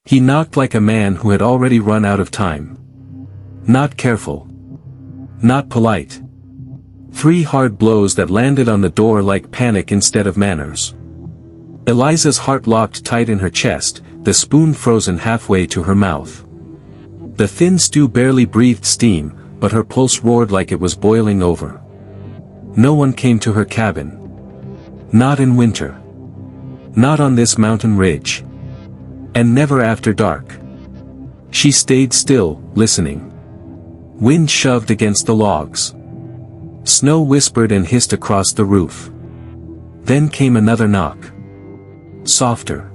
He knocked like a man who had already run out of time. Not careful. Not polite. 3 hard blows that landed on the door like panic instead of manners. Eliza's heart locked tight in her chest, the spoon frozen halfway to her mouth. The thin stew barely breathed steam, but her pulse roared like it was boiling over. No one came to her cabin. Not in winter. Not on this mountain ridge. And never after dark. She stayed still, listening. Wind shoved against the logs. Snow whispered and hissed across the roof. Then came another knock. Softer.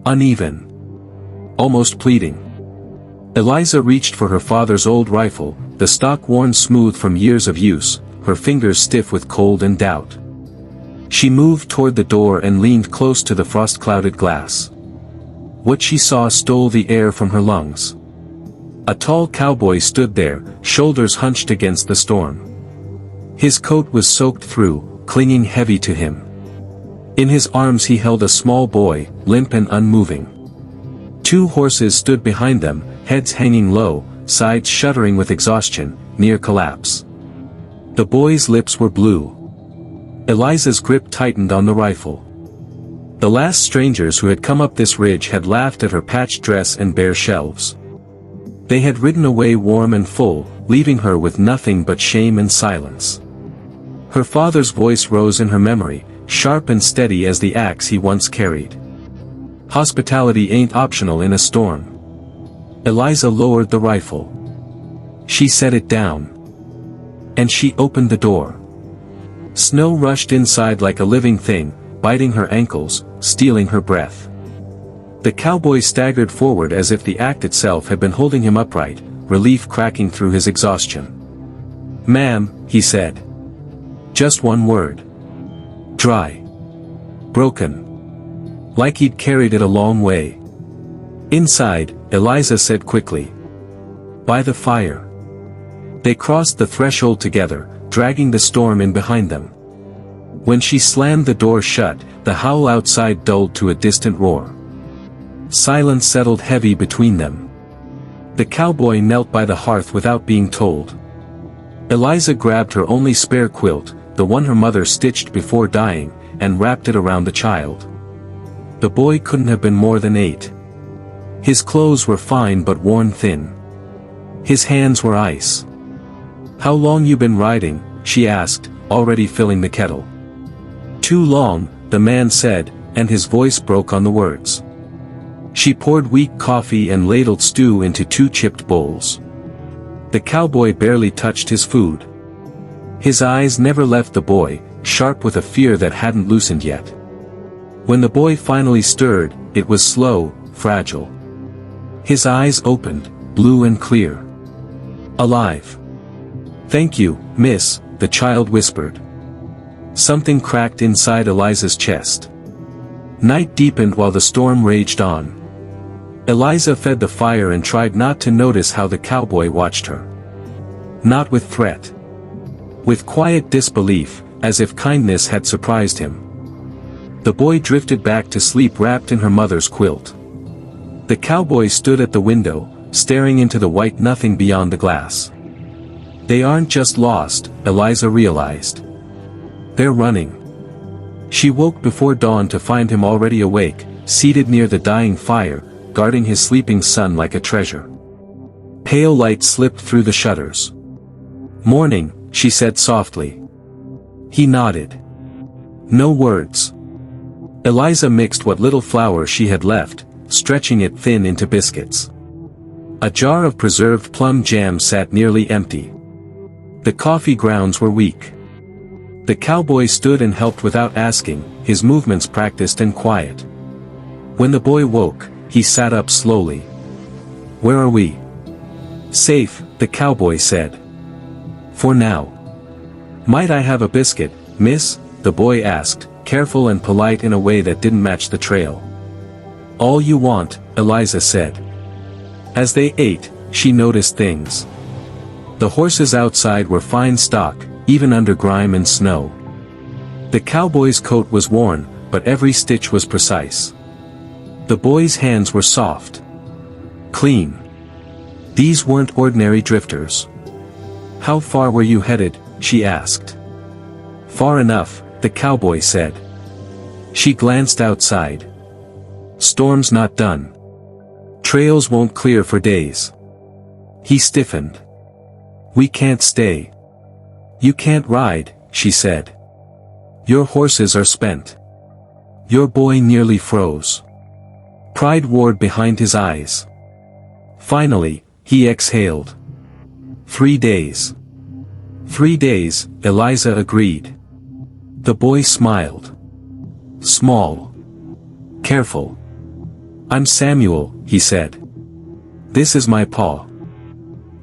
Uneven. Almost pleading. Eliza reached for her father's old rifle, the stock worn smooth from years of use, her fingers stiff with cold and doubt. She moved toward the door and leaned close to the frost-clouded glass. What she saw stole the air from her lungs. A tall cowboy stood there, shoulders hunched against the storm. His coat was soaked through, clinging heavy to him. In his arms he held a small boy, limp and unmoving. 2 horses stood behind them, heads hanging low, sides shuddering with exhaustion, near collapse. The boy's lips were blue. Eliza's grip tightened on the rifle. The last strangers who had come up this ridge had laughed at her patched dress and bare shelves. They had ridden away warm and full, leaving her with nothing but shame and silence. Her father's voice rose in her memory, sharp and steady as the axe he once carried. Hospitality ain't optional in a storm. Eliza lowered the rifle. She set it down. And she opened the door. Snow rushed inside like a living thing, biting her ankles, stealing her breath. The cowboy staggered forward as if the act itself had been holding him upright, relief cracking through his exhaustion. "Ma'am," he said. Just one word. Dry. Broken. Like he'd carried it a long way. "Inside," Eliza said quickly. "By the fire." They crossed the threshold together, dragging the storm in behind them. When she slammed the door shut, the howl outside dulled to a distant roar. Silence settled heavy between them. The cowboy knelt by the hearth without being told. Eliza grabbed her only spare quilt, the one her mother stitched before dying, and wrapped it around the child. The boy couldn't have been more than 8. His clothes were fine but worn thin. His hands were ice. "How long you been riding?" she asked, already filling the kettle. "Too long," the man said, and his voice broke on the words. She poured weak coffee and ladled stew into 2 chipped bowls. The cowboy barely touched his food. His eyes never left the boy, sharp with a fear that hadn't loosened yet. When the boy finally stirred, it was slow, fragile. His eyes opened, blue and clear. Alive. "Thank you, miss," the child whispered. Something cracked inside Eliza's chest. Night deepened while the storm raged on. Eliza fed the fire and tried not to notice how the cowboy watched her. Not with threat. With quiet disbelief, as if kindness had surprised him. The boy drifted back to sleep wrapped in her mother's quilt. The cowboy stood at the window, staring into the white nothing beyond the glass. They aren't just lost, Eliza realized. They're running. She woke before dawn to find him already awake, seated near the dying fire, guarding his sleeping son like a treasure. Pale light slipped through the shutters. "Morning," she said softly. He nodded. No words. Eliza mixed what little flour she had left, stretching it thin into biscuits. A jar of preserved plum jam sat nearly empty. The coffee grounds were weak. The cowboy stood and helped without asking, his movements practiced and quiet. When the boy woke, he sat up slowly. "Where are we?" "Safe," the cowboy said. "For now." "Might I have a biscuit, miss?" the boy asked, careful and polite in a way that didn't match the trail. "All you want," Eliza said. As they ate, she noticed things. The horses outside were fine stock, even under grime and snow. The cowboy's coat was worn, but every stitch was precise. The boy's hands were soft. Clean. These weren't ordinary drifters. "How far were you headed?" she asked. "Far enough," the cowboy said. She glanced outside. "Storm's not done. Trails won't clear for days." He stiffened. "We can't stay." "You can't ride," she said. "Your horses are spent." Your boy nearly froze. Pride roared behind his eyes. Finally, he exhaled. 3 days. 3 days, Eliza agreed. The boy smiled. Small. Careful. "I'm Samuel," he said. "This is my paw."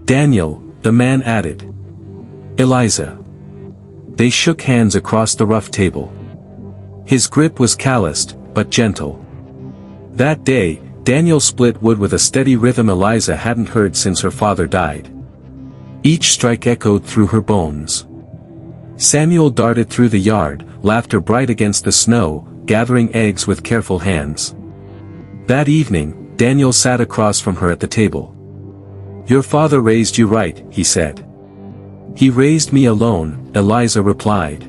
"Daniel," the man added. "Eliza." They shook hands across the rough table. His grip was calloused, but gentle. That day, Daniel split wood with a steady rhythm Eliza hadn't heard since her father died. Each strike echoed through her bones. Samuel darted through the yard, laughter bright against the snow, gathering eggs with careful hands. That evening, Daniel sat across from her at the table. "Your father raised you right," he said. "He raised me alone," Eliza replied.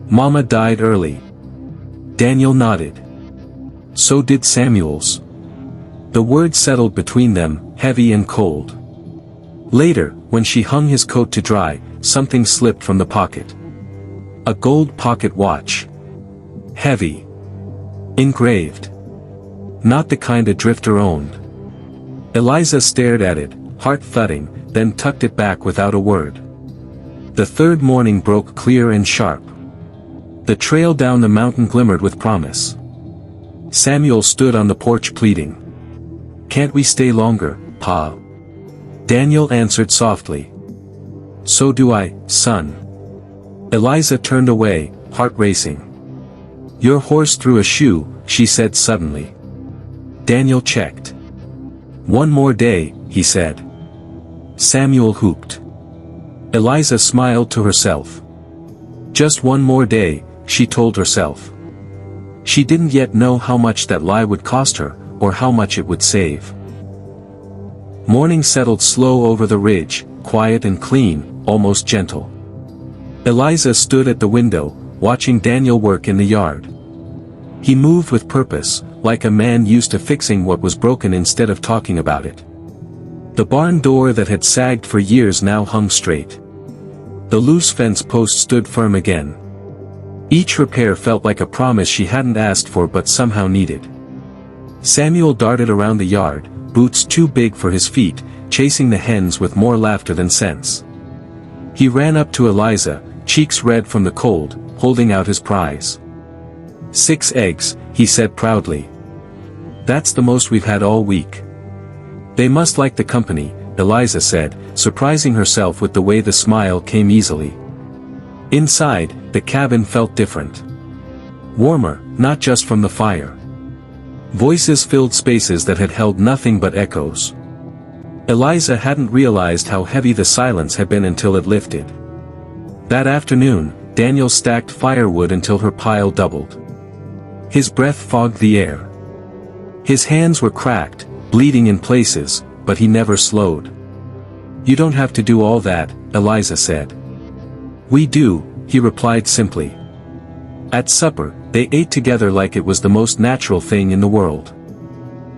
"Mama died early." Daniel nodded. "So did Samuel's." The words settled between them, heavy and cold. Later, when she hung his coat to dry, something slipped from the pocket. A gold pocket watch. Heavy. Engraved. Not the kind a drifter owned. Eliza stared at it, heart thudding, then tucked it back without a word. The third morning broke clear and sharp. The trail down the mountain glimmered with promise. Samuel stood on the porch pleading. "Can't we stay longer, Pa?" Daniel answered softly. "So do I, son." Eliza turned away, heart racing. "Your horse threw a shoe," she said suddenly. Daniel checked. "One more day," he said. Samuel hooped. Eliza smiled to herself. Just one more day, she told herself. She didn't yet know how much that lie would cost her, or how much it would save. Morning settled slow over the ridge, quiet and clean, almost gentle. Eliza stood at the window, watching Daniel work in the yard. He moved with purpose, like a man used to fixing what was broken instead of talking about it. The barn door that had sagged for years now hung straight. The loose fence post stood firm again. Each repair felt like a promise she hadn't asked for but somehow needed. Samuel darted around the yard, boots too big for his feet, chasing the hens with more laughter than sense. He ran up to Eliza, cheeks red from the cold, holding out his prize. 6 eggs, he said proudly. "That's the most we've had all week." "They must like the company," Eliza said, surprising herself with the way the smile came easily. Inside, the cabin felt different. Warmer, not just from the fire. Voices filled spaces that had held nothing but echoes. Eliza hadn't realized how heavy the silence had been until it lifted. That afternoon, Daniel stacked firewood until her pile doubled. His breath fogged the air. His hands were cracked, bleeding in places, but he never slowed. "You don't have to do all that," Eliza said. "We do," he replied simply. At supper, they ate together like it was the most natural thing in the world.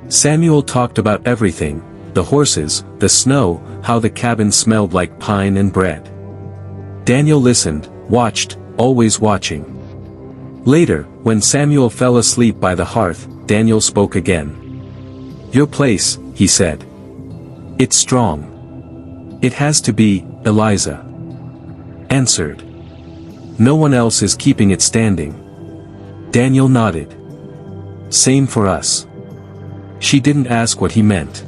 Samuel talked about everything, the horses, the snow, how the cabin smelled like pine and bread. Daniel listened, watched, always watching. Later, when Samuel fell asleep by the hearth, Daniel spoke again. "Your place," he said. "It's strong." "It has to be," Eliza answered. "No one else is keeping it standing." Daniel nodded. "Same for us." She didn't ask what he meant.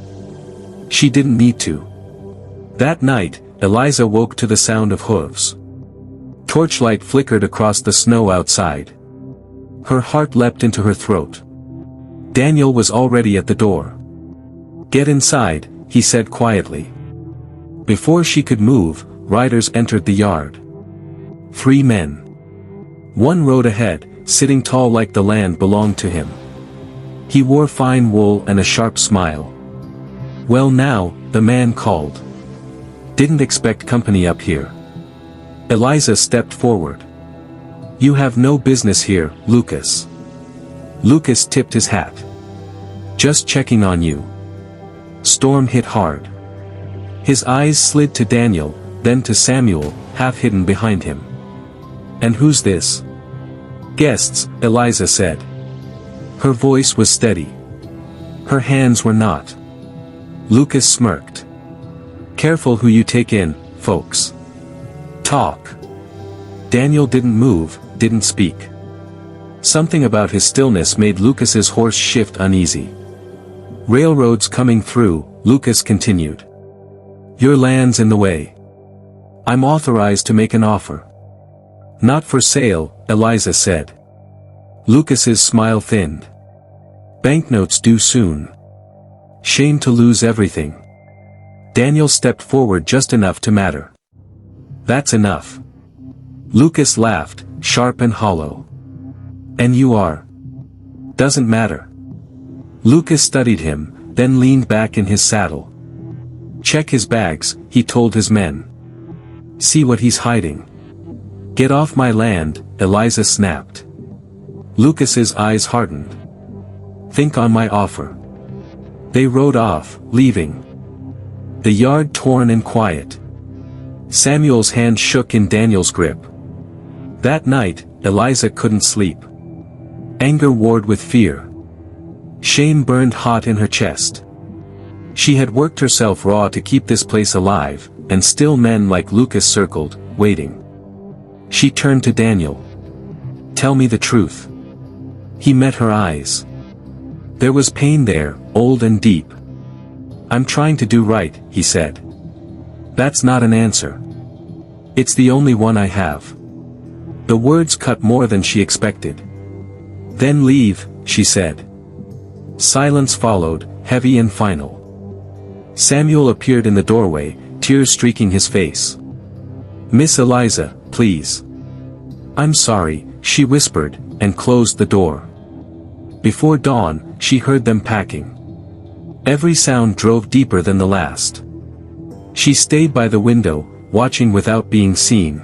She didn't need to. That night, Eliza woke to the sound of hooves. Torchlight flickered across the snow outside. Her heart leapt into her throat. Daniel was already at the door. "Get inside," he said quietly. Before she could move, riders entered the yard. 3 men. One rode ahead, sitting tall like the land belonged to him. He wore fine wool and a sharp smile. "Well now," the man called. "Didn't expect company up here." Eliza stepped forward. "You have no business here, Lucas." Lucas tipped his hat. "Just checking on you." Storm hit hard. His eyes slid to Daniel, then to Samuel, half hidden behind him. "And who's this?" "Guests," Eliza said. Her voice was steady. Her hands were not. Lucas smirked. "Careful who you take in, folks. Talk." Daniel didn't move, didn't speak. Something about his stillness made Lucas's horse shift uneasy. "Railroads coming through," Lucas continued. "Your land's in the way. I'm authorized to make an offer." "Not for sale," Eliza said. Lucas's smile thinned. "Banknotes due soon. Shame to lose everything." Daniel stepped forward just enough to matter. "That's enough." Lucas laughed, sharp and hollow. "And you are?" "Doesn't matter." Lucas studied him, then leaned back in his saddle. "Check his bags," he told his men. "See what he's hiding." "Get off my land," Eliza snapped. Lucas's eyes hardened. "Think on my offer." They rode off, leaving the yard torn and quiet. Samuel's hand shook in Daniel's grip. That night, Eliza couldn't sleep. Anger warred with fear. Shame burned hot in her chest. She had worked herself raw to keep this place alive, and still men like Lucas circled, waiting. She turned to Daniel. "Tell me the truth." He met her eyes. There was pain there, old and deep. "I'm trying to do right," he said. "That's not an answer. It's the only one I have." The words cut more than she expected. "Then leave," she said. Silence followed, heavy and final. Samuel appeared in the doorway, tears streaking his face. "Miss Eliza, please." "I'm sorry," she whispered, and closed the door. Before dawn, she heard them packing. Every sound drove deeper than the last. She stayed by the window, watching without being seen.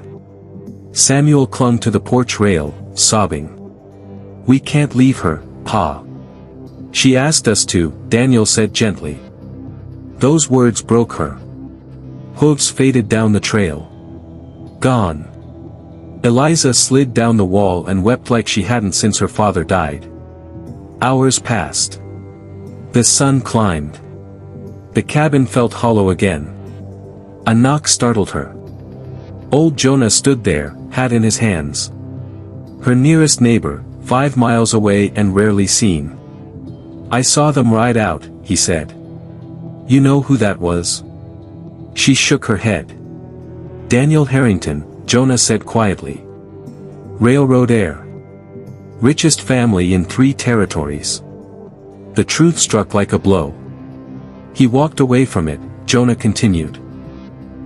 Samuel clung to the porch rail, sobbing. "We can't leave her, Pa." "She asked us to," Daniel said gently. Those words broke her. Hooves faded down the trail. Gone. Eliza slid down the wall and wept like she hadn't since her father died. Hours passed. The sun climbed. The cabin felt hollow again. A knock startled her. Old Jonah stood there, hat in his hands. Her nearest neighbor, 5 miles away and rarely seen. "I saw them ride out," he said. "You know who that was?" She shook her head. "Daniel Harrington," Jonah said quietly. "Railroad heir. Richest family in 3 territories." The truth struck like a blow. He walked away from it, Jonah continued.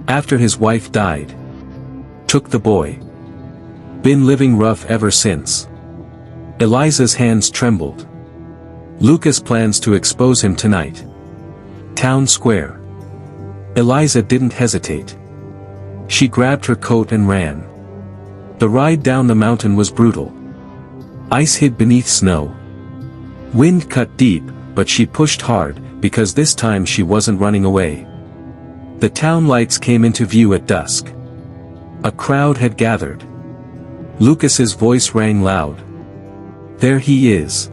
"After his wife died. Took the boy. Been living rough ever since." Eliza's hands trembled. "Lucas plans to expose him tonight. Town Square." Eliza didn't hesitate. She grabbed her coat and ran. The ride down the mountain was brutal. Ice hid beneath snow. Wind cut deep, but she pushed hard, because this time she wasn't running away. The town lights came into view at dusk. A crowd had gathered. Lucas's voice rang loud. "There he is.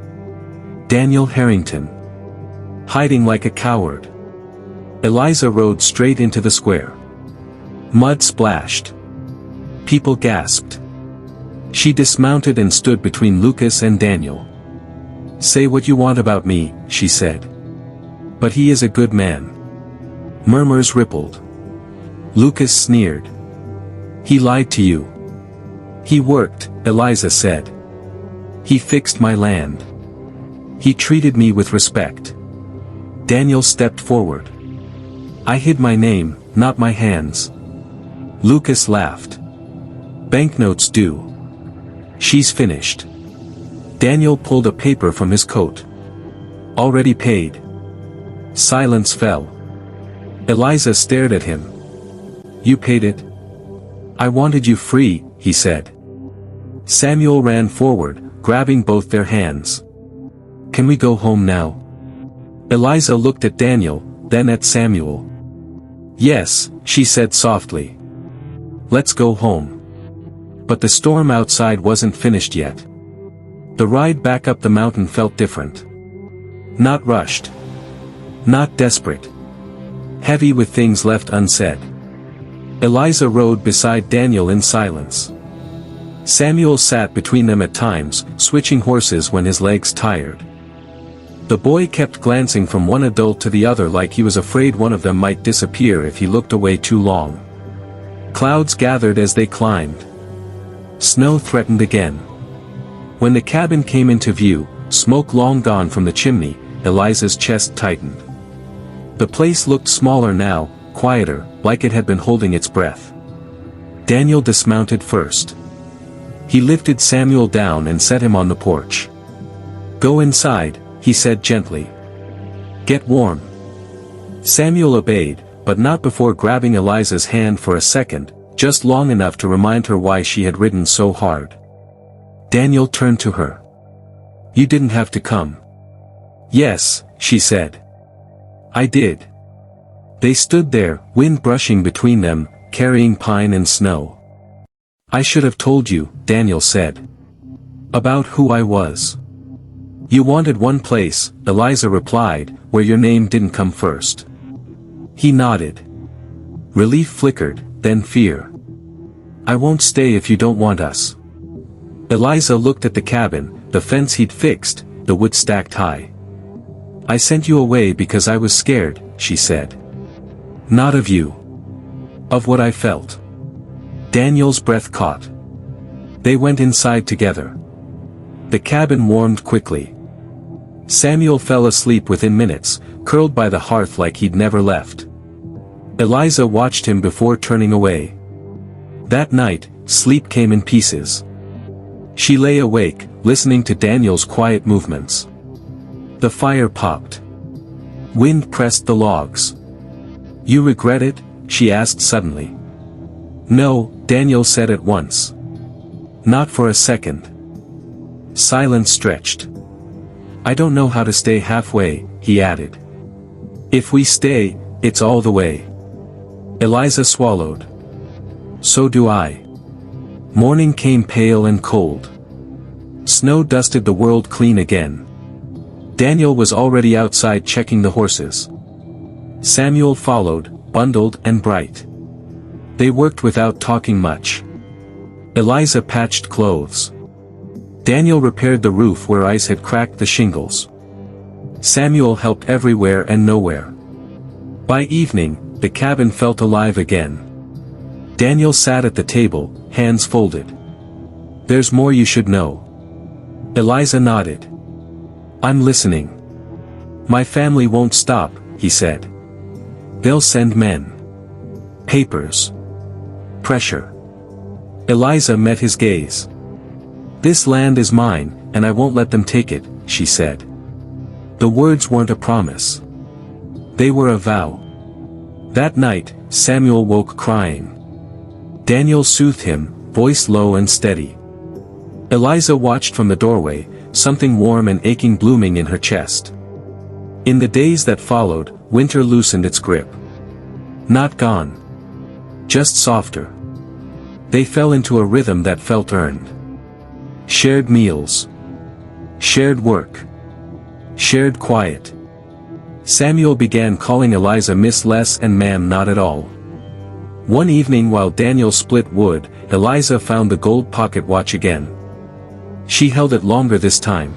Daniel Harrington. Hiding like a coward." Eliza rode straight into the square. Mud splashed. People gasped. She dismounted and stood between Lucas and Daniel. "Say what you want about me," she said. "But he is a good man." Murmurs rippled. Lucas sneered. "He lied to you." "He worked," Eliza said. "He fixed my land. He treated me with respect." Daniel stepped forward. "I hid my name, not my hands." Lucas laughed. "Banknotes due. She's finished." Daniel pulled a paper from his coat. Already paid. Silence fell. Eliza stared at him. You paid it? I wanted you free, he said. Samuel ran forward, grabbing both their hands. Can we go home now? Eliza looked at Daniel, then at Samuel. Yes, she said softly. Let's go home. But the storm outside wasn't finished yet. The ride back up the mountain felt different. Not rushed. Not desperate. Heavy with things left unsaid. Eliza rode beside Daniel in silence. Samuel sat between them at times, switching horses when his legs tired. The boy kept glancing from one adult to the other like he was afraid one of them might disappear if he looked away too long. Clouds gathered as they climbed. Snow threatened again. When the cabin came into view, smoke long gone from the chimney, Eliza's chest tightened. The place looked smaller now, quieter, like it had been holding its breath. Daniel dismounted first. He lifted Samuel down and set him on the porch. Go inside, he said gently. Get warm. Samuel obeyed, but not before grabbing Eliza's hand for a second, just long enough to remind her why she had ridden so hard. Daniel turned to her. You didn't have to come. Yes, she said. I did. They stood there, wind brushing between them, carrying pine and snow. I should have told you, Daniel said. About who I was. You wanted one place, Eliza replied, where your name didn't come first. He nodded. Relief flickered, then fear. I won't stay if you don't want us. Eliza looked at the cabin, the fence he'd fixed, the wood stacked high. I sent you away because I was scared, she said. Not of you. Of what I felt. Daniel's breath caught. They went inside together. The cabin warmed quickly. Samuel fell asleep within minutes, curled by the hearth like he'd never left. Eliza watched him before turning away. That night, sleep came in pieces. She lay awake, listening to Daniel's quiet movements. The fire popped. Wind pressed the logs. You regret it? She asked suddenly. No, Daniel said at once. Not for a second. Silence stretched. I don't know how to stay halfway, he added. If we stay, it's all the way. Eliza swallowed. So do I. Morning came pale and cold. Snow dusted the world clean again. Daniel was already outside checking the horses. Samuel followed, bundled and bright. They worked without talking much. Eliza patched clothes. Daniel repaired the roof where ice had cracked the shingles. Samuel helped everywhere and nowhere. By evening, the cabin felt alive again. Daniel sat at the table, hands folded. There's more you should know. Eliza nodded. I'm listening. My family won't stop, he said. They'll send men. Papers. Pressure. Eliza met his gaze. This land is mine, and I won't let them take it, she said. The words weren't a promise. They were a vow. That night, Samuel woke crying. Daniel soothed him, voice low and steady. Eliza watched from the doorway, something warm and aching blooming in her chest. In the days that followed, winter loosened its grip. Not gone. Just softer. They fell into a rhythm that felt earned. Shared meals. Shared work. Shared quiet. Samuel began calling Eliza Miss Less and Ma'am Not at All. One evening while Daniel split wood, Eliza found the gold pocket watch again. She held it longer this time.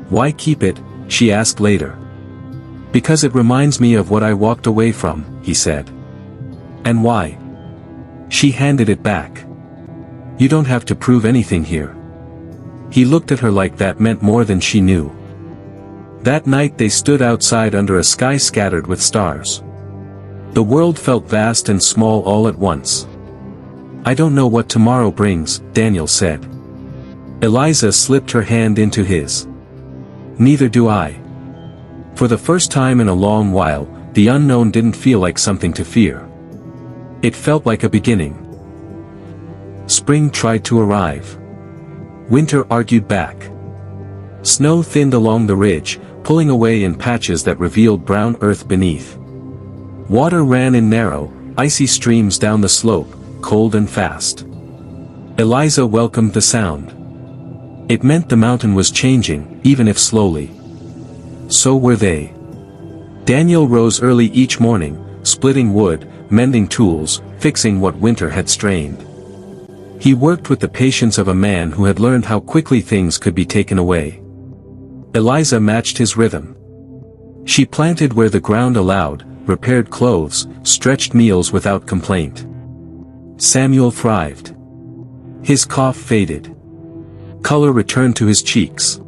Why keep it? She asked later. Because it reminds me of what I walked away from, he said. And why? She handed it back. You don't have to prove anything here. He looked at her like that meant more than she knew. That night they stood outside under a sky scattered with stars. The world felt vast and small all at once. I don't know what tomorrow brings, Daniel said. Eliza slipped her hand into his. Neither do I. For the first time in a long while, the unknown didn't feel like something to fear. It felt like a beginning. Spring tried to arrive. Winter argued back. Snow thinned along the ridge, pulling away in patches that revealed brown earth beneath. Water ran in narrow, icy streams down the slope, cold and fast. Eliza welcomed the sound. It meant the mountain was changing, even if slowly. So were they. Daniel rose early each morning, splitting wood, mending tools, fixing what winter had strained. He worked with the patience of a man who had learned how quickly things could be taken away. Eliza matched his rhythm. She planted where the ground allowed, repaired clothes, stretched meals without complaint. Samuel thrived. His cough faded. Color returned to his cheeks.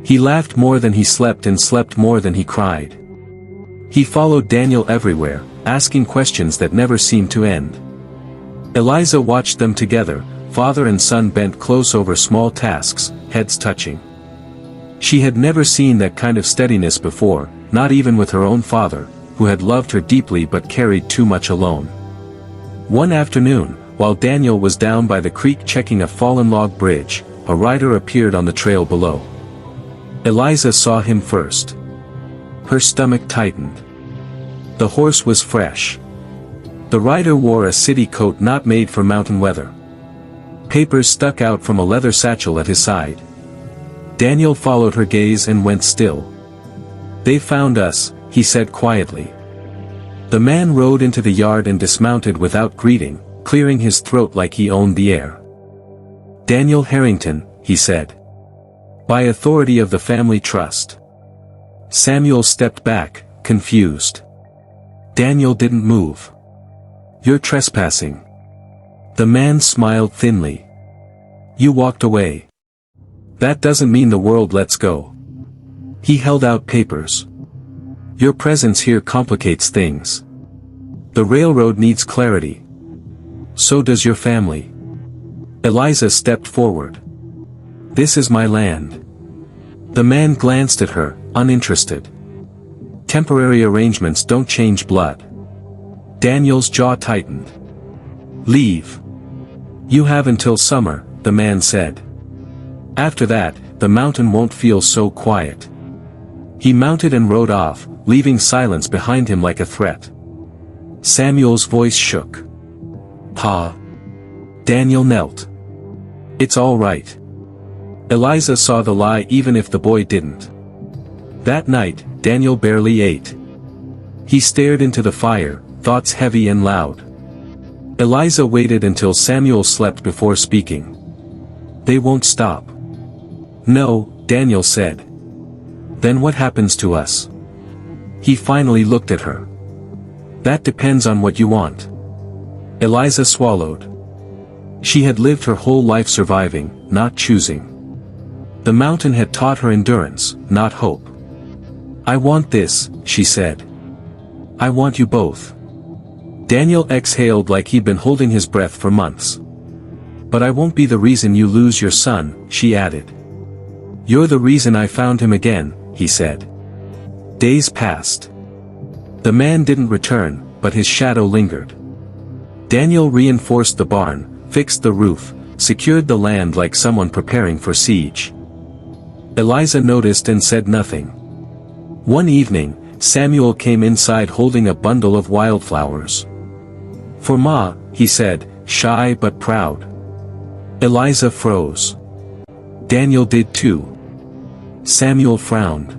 He laughed more than he slept and slept more than he cried. He followed Daniel everywhere, asking questions that never seemed to end. Eliza watched them together, father and son bent close over small tasks, heads touching. She had never seen that kind of steadiness before, not even with her own father, who had loved her deeply but carried too much alone. One afternoon, while Daniel was down by the creek checking a fallen log bridge, a rider appeared on the trail below. Eliza saw him first. Her stomach tightened. The horse was fresh. The rider wore a city coat not made for mountain weather. Papers stuck out from a leather satchel at his side. Daniel followed her gaze and went still. "They found us," he said quietly. The man rode into the yard and dismounted without greeting, clearing his throat like he owned the air. "Daniel Harrington," he said. "By authority of the family trust." Samuel stepped back, confused. Daniel didn't move. "You're trespassing." The man smiled thinly. "You walked away. That doesn't mean the world lets go." He held out papers. "Your presence here complicates things. The railroad needs clarity. So does your family." Eliza stepped forward. "This is my land." The man glanced at her, uninterested. "Temporary arrangements don't change blood." Daniel's jaw tightened. "Leave. You have until summer," the man said. "After that, the mountain won't feel so quiet." He mounted and rode off, leaving silence behind him like a threat. Samuel's voice shook. "Pa." Daniel knelt. "It's all right." Eliza saw the lie even if the boy didn't. That night, Daniel barely ate. He stared into the fire, thoughts heavy and loud. Eliza waited until Samuel slept before speaking. "They won't stop." "No," Daniel said. "Then what happens to us?" He finally looked at her. "That depends on what you want." Eliza swallowed. She had lived her whole life surviving, not choosing. The mountain had taught her endurance, not hope. "I want this," she said. "I want you both." Daniel exhaled like he'd been holding his breath for months. "But I won't be the reason you lose your son," she added. "You're the reason I found him again," he said. Days passed. The man didn't return, but his shadow lingered. Daniel reinforced the barn, fixed the roof, secured the land like someone preparing for siege. Eliza noticed and said nothing. One evening, Samuel came inside holding a bundle of wildflowers. "For Ma," he said, shy but proud. Eliza froze. Daniel did too. Samuel frowned.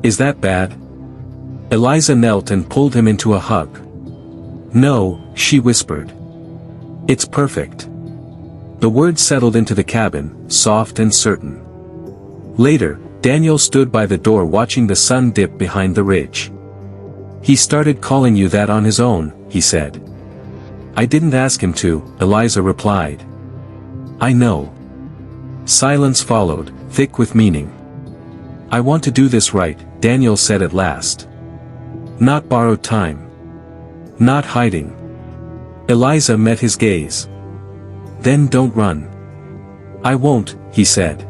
"Is that bad?" Eliza knelt and pulled him into a hug. "No," she whispered. "It's perfect." The words settled into the cabin, soft and certain. Later, Daniel stood by the door watching the sun dip behind the ridge. "He started calling you that on his own," he said. "I didn't ask him to," Eliza replied. "I know." Silence followed, thick with meaning. "I want to do this right," Daniel said at last. "Not borrowed time. Not hiding." Eliza met his gaze. "Then don't run." "I won't," he said.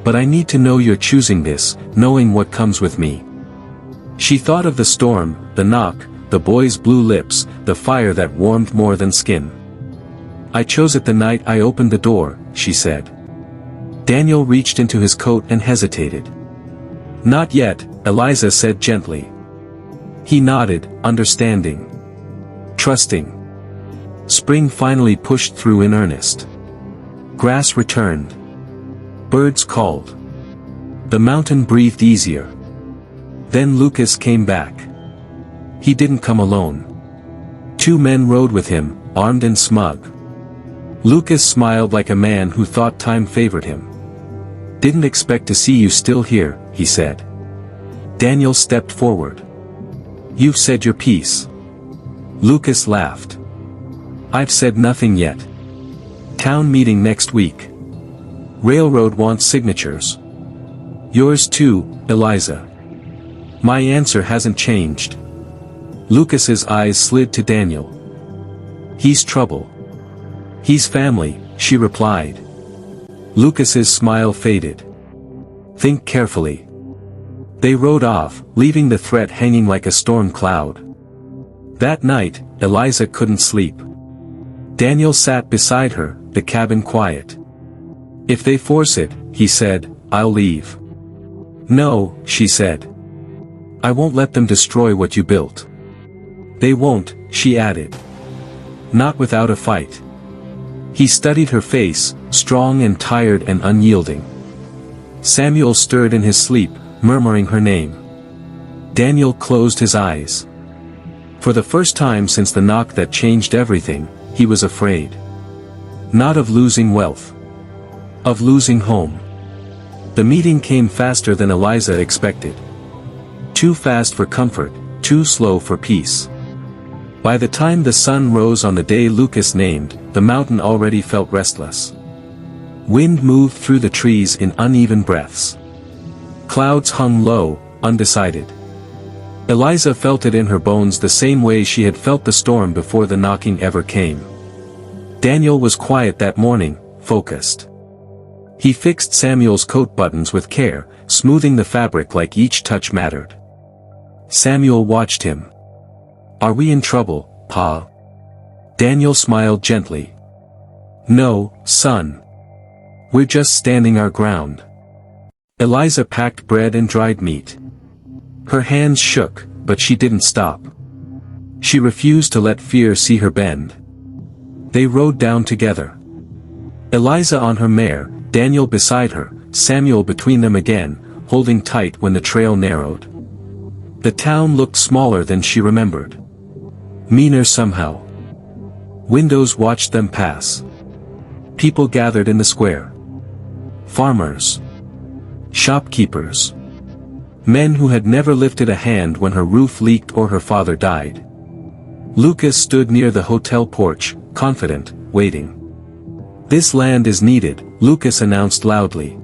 But I need to know you're choosing this, knowing what comes with me. She thought of the storm, the knock, the boy's blue lips, the fire that warmed more than skin. I chose it the night I opened the door, she said. Daniel reached into his coat and hesitated. Not yet, Eliza said gently. He nodded, understanding. Trusting. Spring finally pushed through in earnest. Grass returned. Birds called. The mountain breathed easier. Then Lucas came back. He didn't come alone. 2 men rode with him, armed and smug. Lucas smiled like a man who thought time favored him. Didn't expect to see you still here, he said. Daniel stepped forward. You've said your piece. Lucas laughed. I've said nothing yet. Town meeting next week. Railroad wants signatures. Yours too, Eliza. My answer hasn't changed. Lucas's eyes slid to Daniel. He's trouble. He's family, she replied. Lucas's smile faded. Think carefully. They rode off, leaving the threat hanging like a storm cloud. That night, Eliza couldn't sleep. Daniel sat beside her, the cabin quiet. If they force it, he said, I'll leave. No, she said. I won't let them destroy what you built. They won't, she added. Not without a fight. He studied her face, strong and tired and unyielding. Samuel stirred in his sleep, murmuring her name. Daniel closed his eyes. For the first time since the knock that changed everything, he was afraid. Not of losing wealth. Of losing home. The meeting came faster than Eliza expected. Too fast for comfort, too slow for peace. By the time the sun rose on the day Lucas named, the mountain already felt restless. Wind moved through the trees in uneven breaths. Clouds hung low, undecided. Eliza felt it in her bones the same way she had felt the storm before the knocking ever came. Daniel was quiet that morning, focused. He fixed Samuel's coat buttons with care, smoothing the fabric like each touch mattered. Samuel watched him. Are we in trouble, Pa? Daniel smiled gently. No, son. We're just standing our ground. Eliza packed bread and dried meat. Her hands shook, but she didn't stop. She refused to let fear see her bend. They rode down together. Eliza on her mare, Daniel beside her, Samuel between them again, holding tight when the trail narrowed. The town looked smaller than she remembered. Meaner somehow. Windows watched them pass. People gathered in the square. Farmers. Shopkeepers. Men who had never lifted a hand when her roof leaked or her father died. Lucas stood near the hotel porch, confident, waiting. This land is needed, Lucas announced loudly.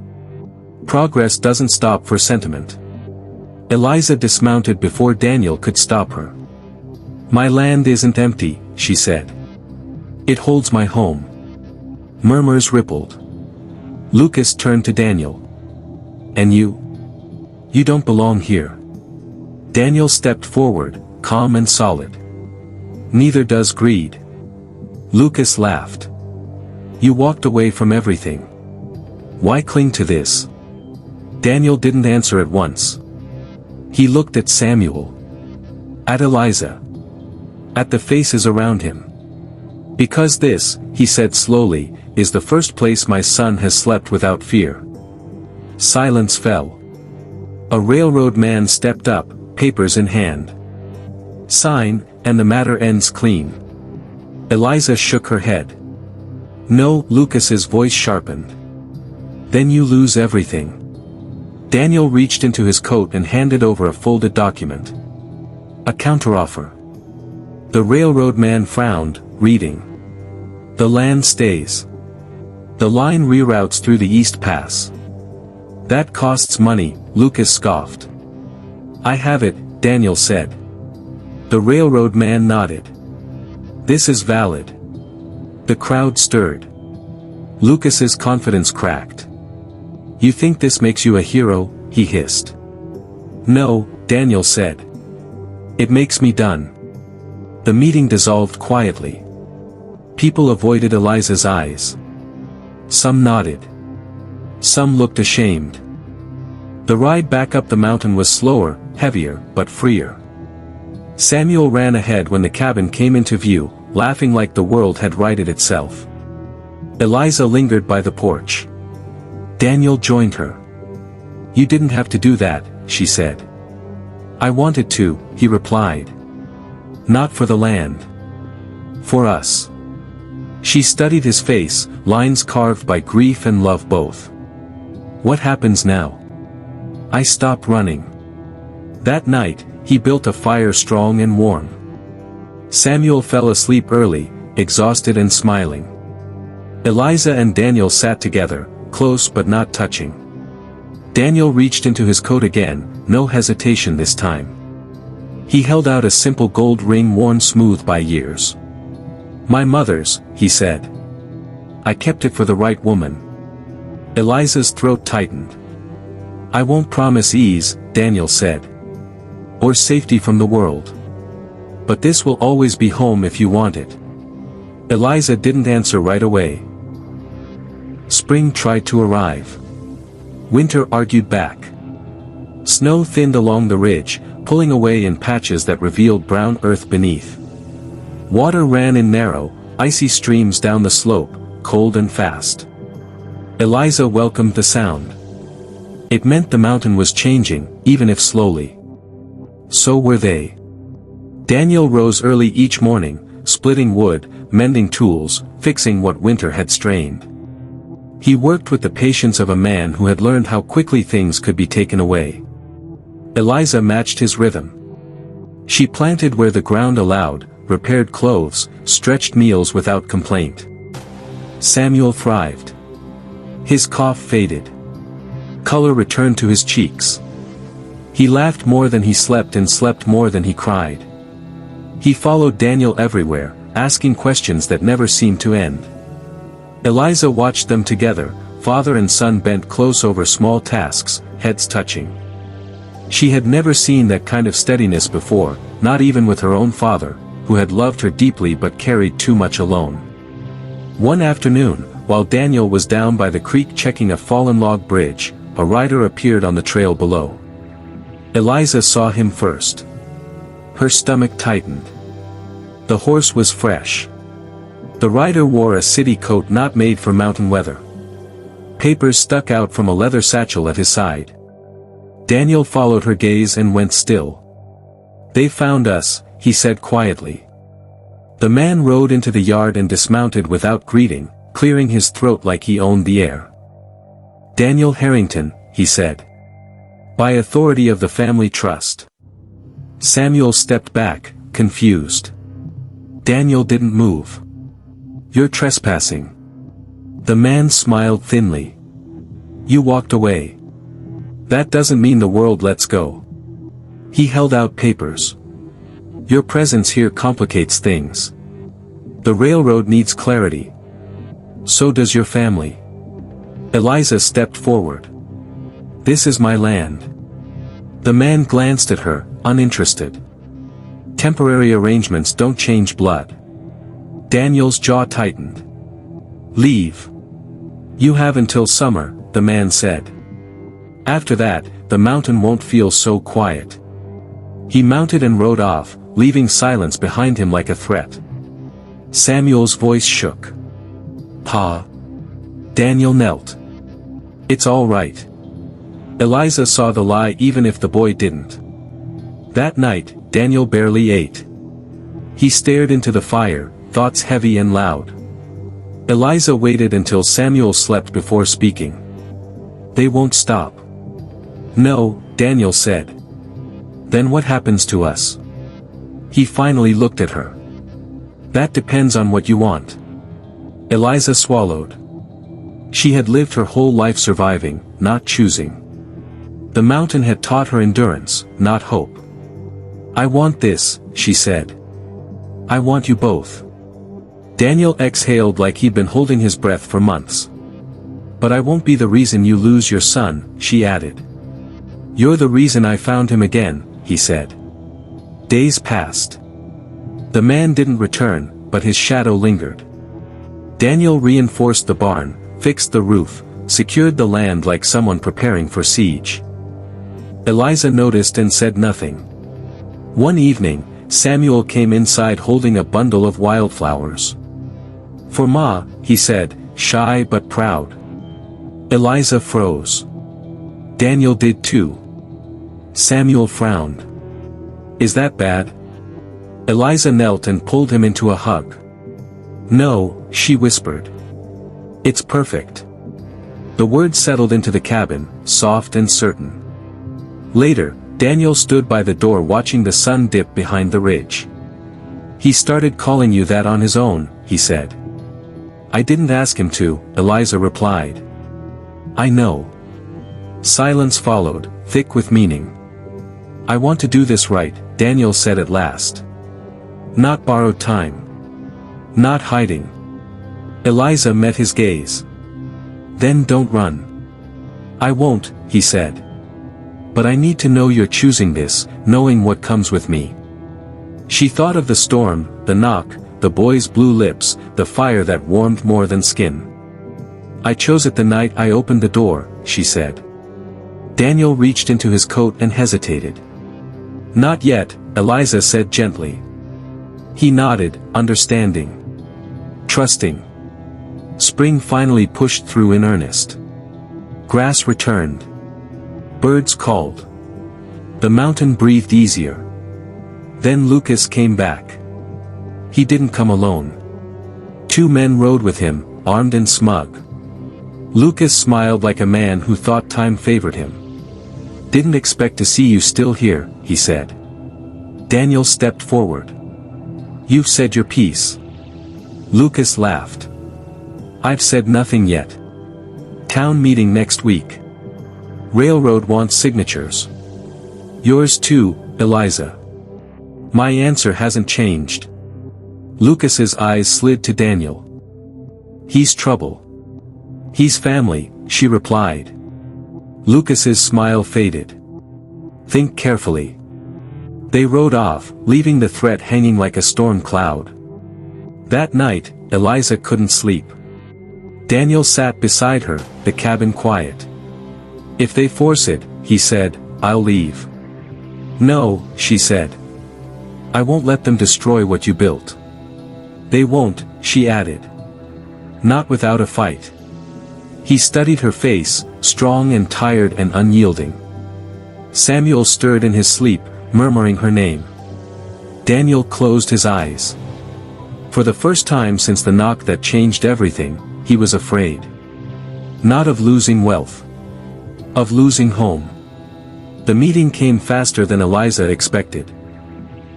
Progress doesn't stop for sentiment. Eliza dismounted before Daniel could stop her. My land isn't empty, she said. It holds my home. Murmurs rippled. Lucas turned to Daniel. And you? You don't belong here. Daniel stepped forward, calm and solid. Neither does greed. Lucas laughed. You walked away from everything. Why cling to this? Daniel didn't answer at once. He looked at Samuel. At Eliza. At the faces around him. Because this, he said slowly, is the first place my son has slept without fear. Silence fell. A railroad man stepped up, papers in hand. Sign, and the matter ends clean. Eliza shook her head. No, Lucas's voice sharpened. Then you lose everything. Daniel reached into his coat and handed over a folded document. A counteroffer. The railroad man frowned, reading. The land stays. The line reroutes through the East Pass. That costs money, Lucas scoffed. I have it, Daniel said. The railroad man nodded. This is valid. The crowd stirred. Lucas's confidence cracked. You think this makes you a hero? He hissed. No, Daniel said. It makes me done. The meeting dissolved quietly. People avoided Eliza's eyes. Some nodded. Some looked ashamed. The ride back up the mountain was slower, heavier, but freer. Samuel ran ahead when the cabin came into view, laughing like the world had righted itself. Eliza lingered by the porch. Daniel joined her. You didn't have to do that, she said. I wanted to, he replied. Not for the land. For us. She studied his face, lines carved by grief and love both. What happens now? I stopped running. That night, he built a fire strong and warm. Samuel fell asleep early, exhausted and smiling. Eliza and Daniel sat together, close but not touching. Daniel reached into his coat again, no hesitation this time. He held out a simple gold ring worn smooth by years. My mother's, he said. I kept it for the right woman. Eliza's throat tightened. I won't promise ease, Daniel said. Or safety from the world. But this will always be home if you want it. Eliza didn't answer right away. Spring tried to arrive. Winter argued back. Snow thinned along the ridge, pulling away in patches that revealed brown earth beneath. Water ran in narrow, icy streams down the slope, cold and fast. Eliza welcomed the sound. It meant the mountain was changing, even if slowly. So were they. Daniel rose early each morning, splitting wood, mending tools, fixing what winter had strained. He worked with the patience of a man who had learned how quickly things could be taken away. Eliza matched his rhythm. She planted where the ground allowed, repaired clothes, stretched meals without complaint. Samuel thrived. His cough faded. Color returned to his cheeks. He laughed more than he slept and slept more than he cried. He followed Daniel everywhere, asking questions that never seemed to end. Eliza watched them together, father and son bent close over small tasks, heads touching. She had never seen that kind of steadiness before, not even with her own father, who had loved her deeply but carried too much alone. One afternoon, while Daniel was down by the creek checking a fallen log bridge, a rider appeared on the trail below. Eliza saw him first. Her stomach tightened. The horse was fresh. The rider wore a city coat not made for mountain weather. Papers stuck out from a leather satchel at his side. Daniel followed her gaze and went still. They found us, he said quietly. The man rode into the yard and dismounted without greeting, clearing his throat like he owned the air. Daniel Harrington, he said. By authority of the family trust. Samuel stepped back, confused. Daniel didn't move. You're trespassing. The man smiled thinly. You walked away. That doesn't mean the world lets go. He held out papers. Your presence here complicates things. The railroad needs clarity. So does your family. Eliza stepped forward. This is my land. The man glanced at her, uninterested. Temporary arrangements don't change blood. Daniel's jaw tightened. Leave. You have until summer, the man said. After that, the mountain won't feel so quiet. He mounted and rode off, leaving silence behind him like a threat. Samuel's voice shook. Pa. Daniel knelt. It's all right. Eliza saw the lie even if the boy didn't. That night, Daniel barely ate. He stared into the fire, thoughts heavy and loud. Eliza waited until Samuel slept before speaking. They won't stop. No, Daniel said. Then what happens to us? He finally looked at her. That depends on what you want. Eliza swallowed. She had lived her whole life surviving, not choosing. The mountain had taught her endurance, not hope. I want this, she said. I want you both. Daniel exhaled like he'd been holding his breath for months. But I won't be the reason you lose your son, she added. You're the reason I found him again, he said. Days passed. The man didn't return, but his shadow lingered. Daniel reinforced the barn, fixed the roof, secured the land like someone preparing for siege. Eliza noticed and said nothing. One evening, Samuel came inside holding a bundle of wildflowers. For Ma, he said, shy but proud. Eliza froze. Daniel did too. Samuel frowned. Is that bad? Eliza knelt and pulled him into a hug. No, she whispered. It's perfect. The words settled into the cabin, soft and certain. Later, Daniel stood by the door watching the sun dip behind the ridge. He started calling you that on his own, he said. I didn't ask him to, Eliza replied. I know. Silence followed, thick with meaning. I want to do this right, Daniel said at last. Not borrowed time. Not hiding. Eliza met his gaze. Then don't run. I won't, he said. But I need to know you're choosing this, knowing what comes with me. She thought of the storm, the knock, the boy's blue lips, the fire that warmed more than skin. I chose it the night I opened the door, she said. Daniel reached into his coat and hesitated. Not yet, Eliza said gently. He nodded, understanding. Trusting. Spring finally pushed through in earnest. Grass returned. Birds called. The mountain breathed easier. Then Lucas came back. He didn't come alone. 2 men rode with him, armed and smug. Lucas smiled like a man who thought time favored him. Didn't expect to see you still here, he said. Daniel stepped forward. You've said your piece. Lucas laughed. I've said nothing yet. Town meeting next week. Railroad wants signatures. Yours too, Eliza. My answer hasn't changed. Lucas's eyes slid to Daniel. He's trouble. He's family, she replied. Lucas's smile faded. Think carefully. They rode off, leaving the threat hanging like a storm cloud. That night, Eliza couldn't sleep. Daniel sat beside her, the cabin quiet. If they force it, he said, I'll leave. No, she said. I won't let them destroy what you built. They won't, she added. Not without a fight. He studied her face, strong and tired and unyielding. Samuel stirred in his sleep, murmuring her name. Daniel closed his eyes. For the first time since the knock that changed everything, he was afraid. Not of losing wealth. Of losing home. The meeting came faster than Eliza expected.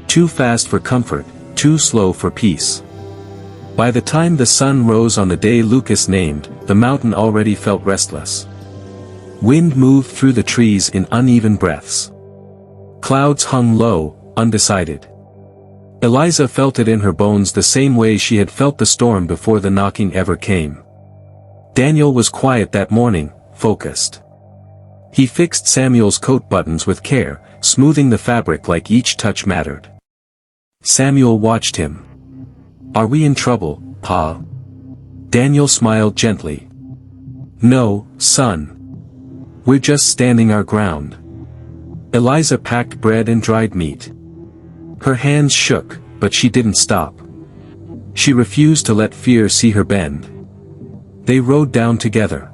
Too fast for comfort, too slow for peace. By the time the sun rose on the day Lucas named, the mountain already felt restless. Wind moved through the trees in uneven breaths. Clouds hung low, undecided. Eliza felt it in her bones the same way she had felt the storm before the knocking ever came. Daniel was quiet that morning, focused. He fixed Samuel's coat buttons with care, smoothing the fabric like each touch mattered. Samuel watched him. Are we in trouble, Pa? Daniel smiled gently. No, son. We're just standing our ground. Eliza packed bread and dried meat. Her hands shook, but she didn't stop. She refused to let fear see her bend. They rode down together.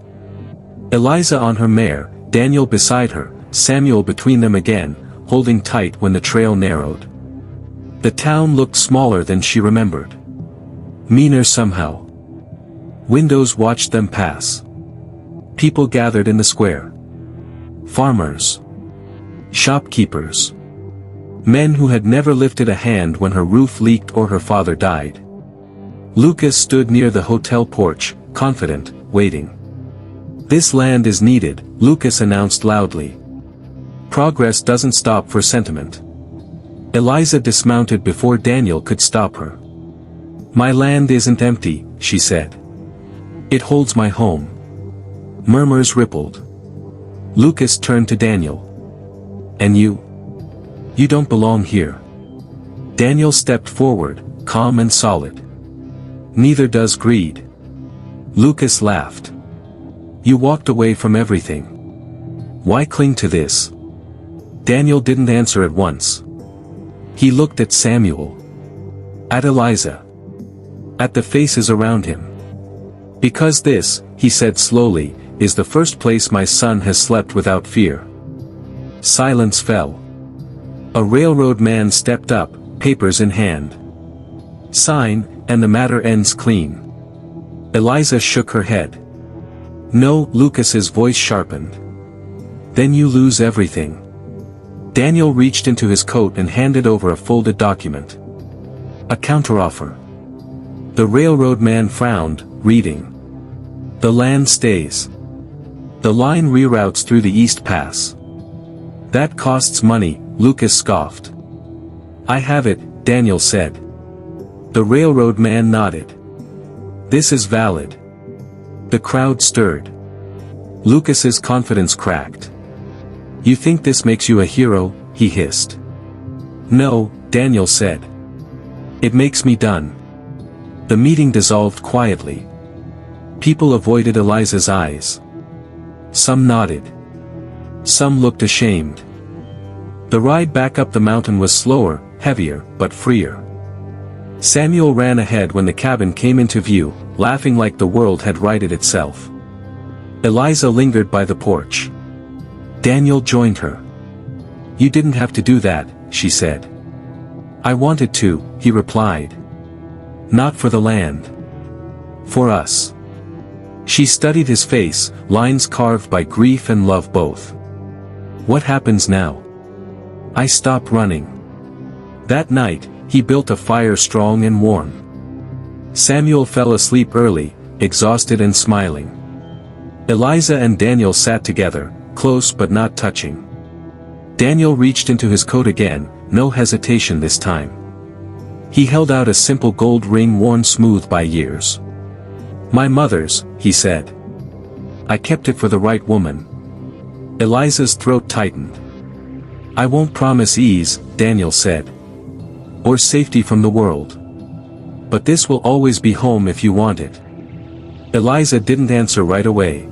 Eliza on her mare, Daniel beside her, Samuel between them again, holding tight when the trail narrowed. The town looked smaller than she remembered. Meaner somehow. Windows watched them pass. People gathered in the square. Farmers. Shopkeepers. Men who had never lifted a hand when her roof leaked or her father died. Lucas stood near the hotel porch, confident, waiting. This land is needed, Lucas announced loudly. Progress doesn't stop for sentiment. Eliza dismounted before Daniel could stop her. My land isn't empty, she said. It holds my home. Murmurs rippled. Lucas turned to Daniel. "And you? You don't belong here." Daniel stepped forward, calm and solid. "Neither does greed." Lucas laughed. "You walked away from everything. Why cling to this?" Daniel didn't answer at once. He looked at Samuel. At Eliza. At the faces around him. "Because this," he said slowly, "is the first place my son has slept without fear." Silence fell. A railroad man stepped up, papers in hand. "Sign, and the matter ends clean." Eliza shook her head. "No," Lucas's voice sharpened. "Then you lose everything." Daniel reached into his coat and handed over a folded document. "A counteroffer." The railroad man frowned, reading. "The land stays. The line reroutes through the East Pass." "That costs money," Lucas scoffed. "I have it," Daniel said. The railroad man nodded. "This is valid." The crowd stirred. Lucas's confidence cracked. "You think this makes you a hero?" he hissed. "No," Daniel said. "It makes me done." The meeting dissolved quietly. People avoided Eliza's eyes. Some nodded. Some looked ashamed. The ride back up the mountain was slower, heavier, but freer. Samuel ran ahead when the cabin came into view, laughing like the world had righted itself. Eliza lingered by the porch. Daniel joined her. "You didn't have to do that," she said. "I wanted to," he replied. "Not for the land. For us." She studied his face, lines carved by grief and love both. "What happens now?" "I stop running." That night, he built a fire strong and warm. Samuel fell asleep early, exhausted and smiling. Eliza and Daniel sat together, close but not touching. Daniel reached into his coat again, no hesitation this time. He held out a simple gold ring worn smooth by years. "My mother's," he said. "I kept it for the right woman." Eliza's throat tightened. "I won't promise ease," Daniel said. "Or safety from the world. But this will always be home if you want it." Eliza didn't answer right away,